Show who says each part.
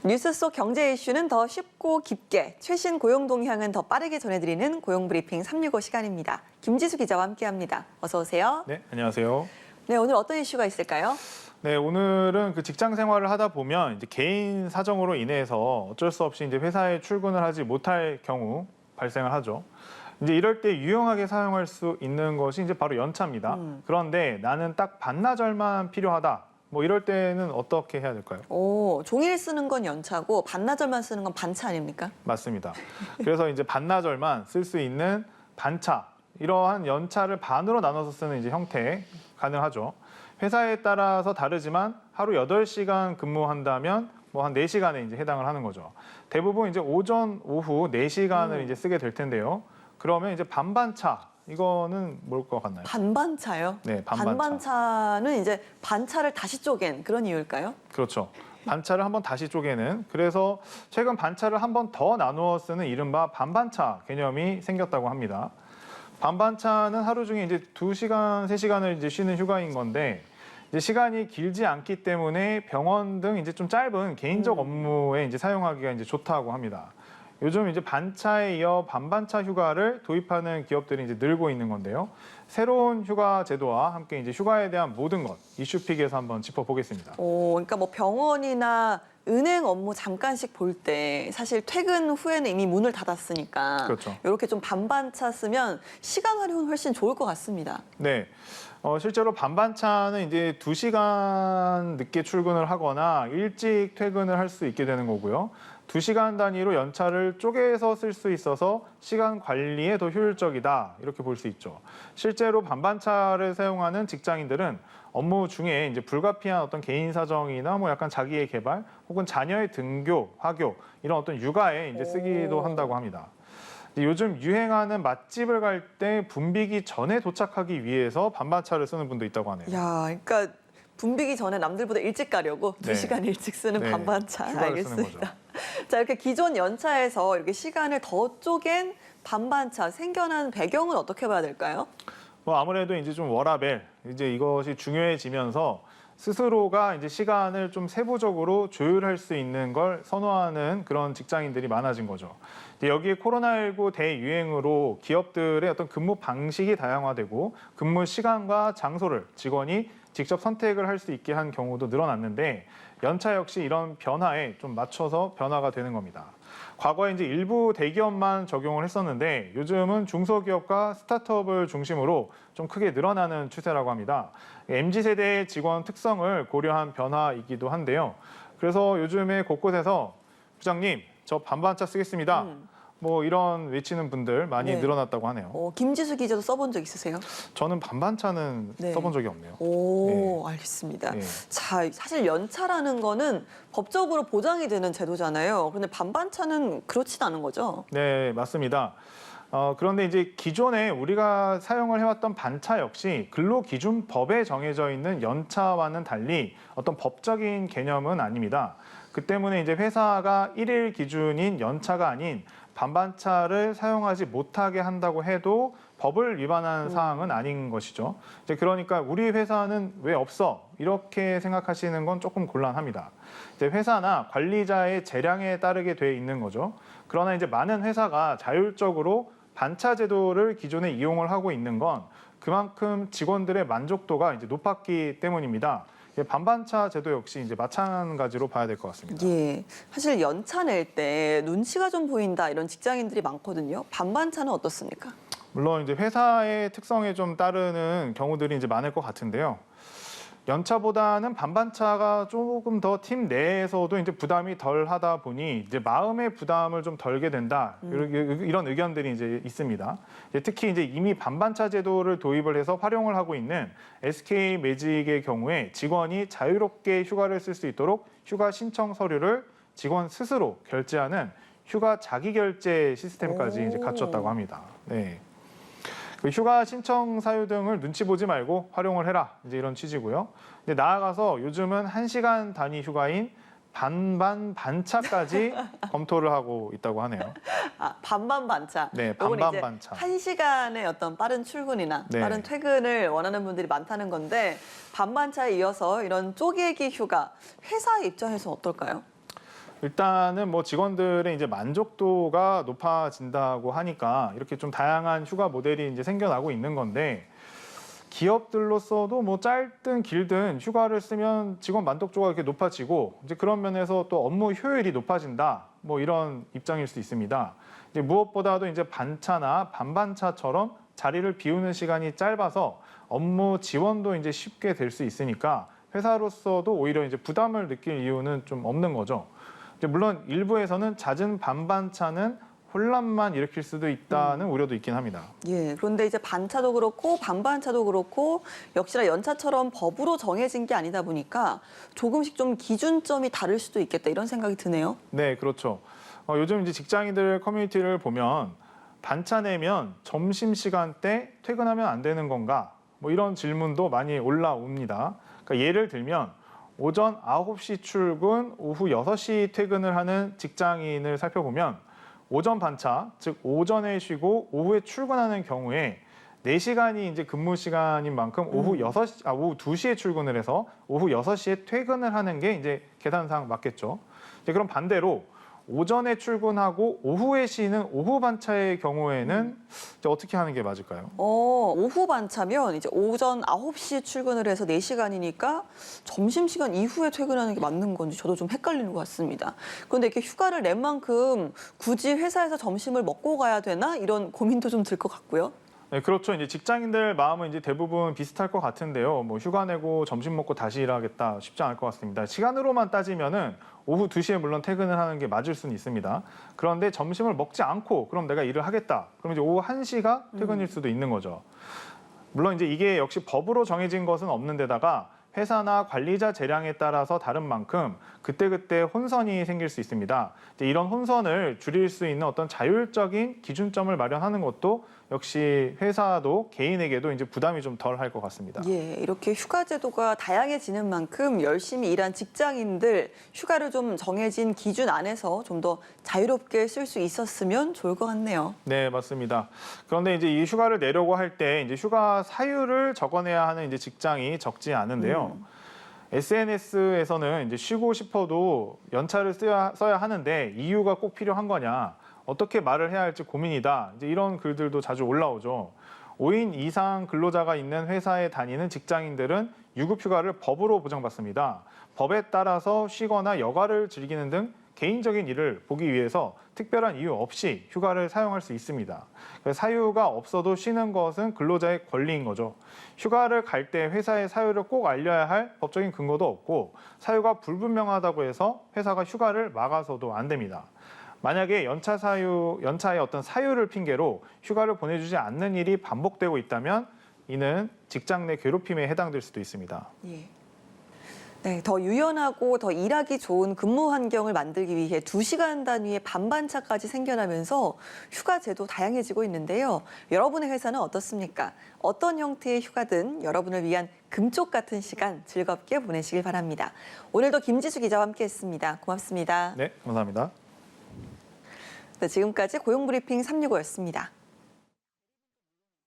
Speaker 1: 뉴스 속 경제 이슈는 더 쉽고 깊게, 최신 고용 동향은 더 빠르게 전해드리는 고용브리핑 365 시간입니다. 김지수 기자와 함께합니다. 어서 오세요.
Speaker 2: 네, 안녕하세요.
Speaker 1: 네, 오늘 어떤 이슈가 있을까요?
Speaker 2: 네, 오늘은 직장 생활을 하다 보면 이제 개인 사정으로 인해서 어쩔 수 없이 이제 회사에 출근을 하지 못할 경우 발생을 하죠. 이제 이럴 때 유용하게 사용할 수 있는 것이 이제 바로 연차입니다. 그런데 나는 딱 반나절만 필요하다. 뭐 이럴 때는 어떻게 해야 될까요?
Speaker 1: 종일 쓰는 건 연차고 반나절만 쓰는 건 반차 아닙니까?
Speaker 2: 맞습니다. 그래서 이제 반나절만 쓸 수 있는 반차, 이러한 연차를 반으로 나눠서 쓰는 이제 형태 가능하죠. 회사에 따라서 다르지만 하루 8시간 근무한다면 뭐 한 4시간에 이제 해당을 하는 거죠. 대부분 이제 오전, 오후 4시간을 이제 쓰게 될 텐데요. 그러면 이제 반반차, 이거는 뭘 것 같나요?
Speaker 1: 반반차요?
Speaker 2: 네, 반반차.
Speaker 1: 반반차는 이제 반차를 다시 쪼갠 그런 이유일까요?
Speaker 2: 그렇죠. 반차를 한번 다시 쪼개는, 그래서 최근 반차를 한 번 더 나누어 쓰는 이른바 반반차 개념이 생겼다고 합니다. 반반차는 하루 중에 이제 2시간, 3시간을 이제 쉬는 휴가인 건데, 이제 시간이 길지 않기 때문에 병원 등 이제 좀 짧은 개인적 업무에 이제 사용하기가 이제 좋다고 합니다. 요즘 이제 반차에 이어 반반차 휴가를 도입하는 기업들이 이제 늘고 있는 건데요. 새로운 휴가 제도와 함께 이제 휴가에 대한 모든 것, 이슈픽에서 한번 짚어보겠습니다.
Speaker 1: 그러니까 뭐 병원이나 은행 업무 잠깐씩 볼 때 사실 퇴근 후에는 이미 문을 닫았으니까
Speaker 2: 그렇죠.
Speaker 1: 이렇게 좀 반반차 쓰면 시간 활용은 훨씬 좋을 것 같습니다.
Speaker 2: 네. 실제로 반반차는 이제 2시간 늦게 출근을 하거나 일찍 퇴근을 할 수 있게 되는 거고요. 2시간 단위로 연차를 쪼개서 쓸 수 있어서 시간 관리에 더 효율적이다, 이렇게 볼 수 있죠. 실제로 반반차를 사용하는 직장인들은 업무 중에 이제 불가피한 어떤 개인 사정이나 뭐 약간 자기의 개발 혹은 자녀의 등교, 하교 이런 어떤 육아에 이제 쓰기도 한다고 합니다. 요즘 유행하는 맛집을 갈 때 붐비기 전에 도착하기 위해서 반반차를 쓰는 분도 있다고 하네요.
Speaker 1: 야, 그러니까 붐비기 전에 남들보다 일찍 가려고
Speaker 2: 네.
Speaker 1: 2시간 일찍 쓰는
Speaker 2: 네,
Speaker 1: 반반차.
Speaker 2: 휴가를 쓰는
Speaker 1: 알겠습니다. 자, 이렇게 기존 연차에서 이렇게 시간을 더 쪼갠 반반차 생겨난 배경은 어떻게 봐야 될까요?
Speaker 2: 뭐 아무래도 이제 좀 워라밸, 이제 이것이 중요해지면서 스스로가 이제 시간을 좀 세부적으로 조율할 수 있는 걸 선호하는 그런 직장인들이 많아진 거죠. 이제 여기에 코로나19 대유행으로 기업들의 어떤 근무 방식이 다양화되고 근무 시간과 장소를 직원이 직접 선택을 할 수 있게 한 경우도 늘어났는데, 연차 역시 이런 변화에 좀 맞춰서 변화가 되는 겁니다. 과거에 이제 일부 대기업만 적용을 했었는데 요즘은 중소기업과 스타트업을 중심으로 좀 크게 늘어나는 추세라고 합니다. MZ세대의 직원 특성을 고려한 변화이기도 한데요. 그래서 요즘에 곳곳에서 부장님, 저 반반차 쓰겠습니다. 뭐 이런 외치는 분들 많이
Speaker 1: 네.
Speaker 2: 늘어났다고 하네요.
Speaker 1: 김지수 기자도 써본 적 있으세요?
Speaker 2: 저는 반반차는
Speaker 1: 네.
Speaker 2: 써본 적이 없네요.
Speaker 1: 알겠습니다.
Speaker 2: 네.
Speaker 1: 자, 사실 연차라는 거는 법적으로 보장이 되는 제도잖아요. 그런데 반반차는 그렇진 않은 거죠?
Speaker 2: 네, 맞습니다. 그런데 이제 기존에 우리가 사용을 해왔던 반차 역시 근로기준법에 정해져 있는 연차와는 달리 어떤 법적인 개념은 아닙니다. 그 때문에 이제 회사가 일일 기준인 연차가 아닌 반반차를 사용하지 못하게 한다고 해도 법을 위반한 사항은 아닌 것이죠. 이제 그러니까 우리 회사는 왜 없어? 이렇게 생각하시는 건 조금 곤란합니다. 이제 회사나 관리자의 재량에 따르게 돼 있는 거죠. 그러나 이제 많은 회사가 자율적으로 반차 제도를 기존에 이용을 하고 있는 건 그만큼 직원들의 만족도가 이제 높았기 때문입니다. 반반차 제도 역시 이제 마찬가지로 봐야 될 것 같습니다.
Speaker 1: 예, 사실 연차 낼 때 눈치가 좀 보인다 이런 직장인들이 많거든요. 반반차는 어떻습니까?
Speaker 2: 물론 이제 회사의 특성에 좀 따르는 경우들이 이제 많을 것 같은데요. 연차보다는 반반차가 조금 더 팀 내에서도 이제 부담이 덜 하다 보니 이제 마음의 부담을 좀 덜게 된다. 이런 의견들이 이제 있습니다. 특히 이제 이미 반반차 제도를 도입을 해서 활용을 하고 있는 SK 매직의 경우에 직원이 자유롭게 휴가를 쓸 수 있도록 휴가 신청 서류를 직원 스스로 결제하는 휴가 자기결제 시스템까지 이제 갖췄다고 합니다. 네. 휴가 신청 사유 등을 눈치 보지 말고 활용을 해라, 이제 이런 취지고요. 근데 나아가서 요즘은 1시간 단위 휴가인 반반차까지 검토를 하고 있다고 하네요.
Speaker 1: 반반반차.
Speaker 2: 네,
Speaker 1: 요건
Speaker 2: 반반반차.
Speaker 1: 이제 1시간의 어떤 빠른 출근이나
Speaker 2: 네.
Speaker 1: 빠른 퇴근을 원하는 분들이 많다는 건데 반반차에 이어서 이런 쪼개기 휴가 회사 입장에서 어떨까요?
Speaker 2: 일단은 뭐 직원들의 이제 만족도가 높아진다고 하니까 이렇게 좀 다양한 휴가 모델이 이제 생겨나고 있는 건데 기업들로서도 뭐 짧든 길든 휴가를 쓰면 직원 만족도가 이렇게 높아지고 이제 그런 면에서 또 업무 효율이 높아진다. 뭐 이런 입장일 수 있습니다. 이제 무엇보다도 이제 반차나 반반차처럼 자리를 비우는 시간이 짧아서 업무 지원도 이제 쉽게 될 수 있으니까 회사로서도 오히려 이제 부담을 느낄 이유는 좀 없는 거죠. 이제 물론 일부에서는 잦은 반반차는 혼란만 일으킬 수도 있다는 우려도 있긴 합니다.
Speaker 1: 예, 그런데 이제 반차도 그렇고 반반차도 그렇고 역시나 연차처럼 법으로 정해진 게 아니다 보니까 조금씩 좀 기준점이 다를 수도 있겠다 이런 생각이 드네요.
Speaker 2: 네, 그렇죠. 요즘 이제 직장인들 커뮤니티를 보면 반차 내면 점심시간 때 퇴근하면 안 되는 건가? 뭐 이런 질문도 많이 올라옵니다. 그러니까 예를 들면 오전 9시 출근, 오후 6시 퇴근을 하는 직장인을 살펴보면 오전 반차, 즉 오전에 쉬고 오후에 출근하는 경우에 4시간이 이제 근무 시간인 만큼 오후 2시에 출근을 해서 오후 6시에 퇴근을 하는 게 이제 계산상 맞겠죠. 이제 그럼 반대로 오전에 출근하고 오후에 쉬는 오후 반차의 경우에는 이제 어떻게 하는 게 맞을까요?
Speaker 1: 오후 반차면 이제 오전 9시에 출근을 해서 4시간이니까 점심시간 이후에 퇴근하는 게 맞는 건지 저도 좀 헷갈리는 것 같습니다. 그런데 이렇게 휴가를 낸 만큼 굳이 회사에서 점심을 먹고 가야 되나? 이런 고민도 좀 들 것 같고요.
Speaker 2: 네, 그렇죠. 이제 직장인들 마음은 이제 대부분 비슷할 것 같은데요. 뭐 휴가 내고 점심 먹고 다시 일하겠다 쉽지 않을 것 같습니다. 시간으로만 따지면은 오후 2시에 물론 퇴근을 하는 게 맞을 수는 있습니다. 그런데 점심을 먹지 않고 그럼 내가 일을 하겠다. 그럼 이제 오후 1시가 퇴근일 수도 있는 거죠. 물론 이제 이게 역시 법으로 정해진 것은 없는 데다가 회사나 관리자 재량에 따라서 다른 만큼 그때그때 혼선이 생길 수 있습니다. 이제 이런 혼선을 줄일 수 있는 어떤 자율적인 기준점을 마련하는 것도 역시 회사도 개인에게도 이제 부담이 좀 덜 할 것 같습니다.
Speaker 1: 예, 이렇게 휴가 제도가 다양해지는 만큼 열심히 일한 직장인들 휴가를 좀 정해진 기준 안에서 좀 더 자유롭게 쓸 수 있었으면 좋을 것 같네요.
Speaker 2: 네, 맞습니다. 그런데 이제 이 휴가를 내려고 할 때 이제 휴가 사유를 적어내야 하는 이제 직장이 적지 않은데요. SNS에서는 이제 쉬고 싶어도 연차를 써야 하는데 이유가 꼭 필요한 거냐, 어떻게 말을 해야 할지 고민이다. 이제 이런 글들도 자주 올라오죠. 5인 이상 근로자가 있는 회사에 다니는 직장인들은 유급휴가를 법으로 보장받습니다. 법에 따라서 쉬거나 여가를 즐기는 등 개인적인 일을 보기 위해서 특별한 이유 없이 휴가를 사용할 수 있습니다. 사유가 없어도 쉬는 것은 근로자의 권리인 거죠. 휴가를 갈 때 회사의 사유를 꼭 알려야 할 법적인 근거도 없고 사유가 불분명하다고 해서 회사가 휴가를 막아서도 안 됩니다. 만약에 연차의 어떤 사유를 핑계로 휴가를 보내주지 않는 일이 반복되고 있다면 이는 직장 내 괴롭힘에 해당될 수도 있습니다.
Speaker 1: 예. 네, 더 유연하고 더 일하기 좋은 근무 환경을 만들기 위해 2시간 단위의 반반차까지 생겨나면서 휴가 제도 다양해지고 있는데요. 여러분의 회사는 어떻습니까? 어떤 형태의 휴가든 여러분을 위한 금쪽 같은 시간 즐겁게 보내시길 바랍니다. 오늘도 김지수 기자와 함께했습니다. 고맙습니다.
Speaker 2: 네, 감사합니다.
Speaker 1: 네, 지금까지 고용브리핑 365였습니다.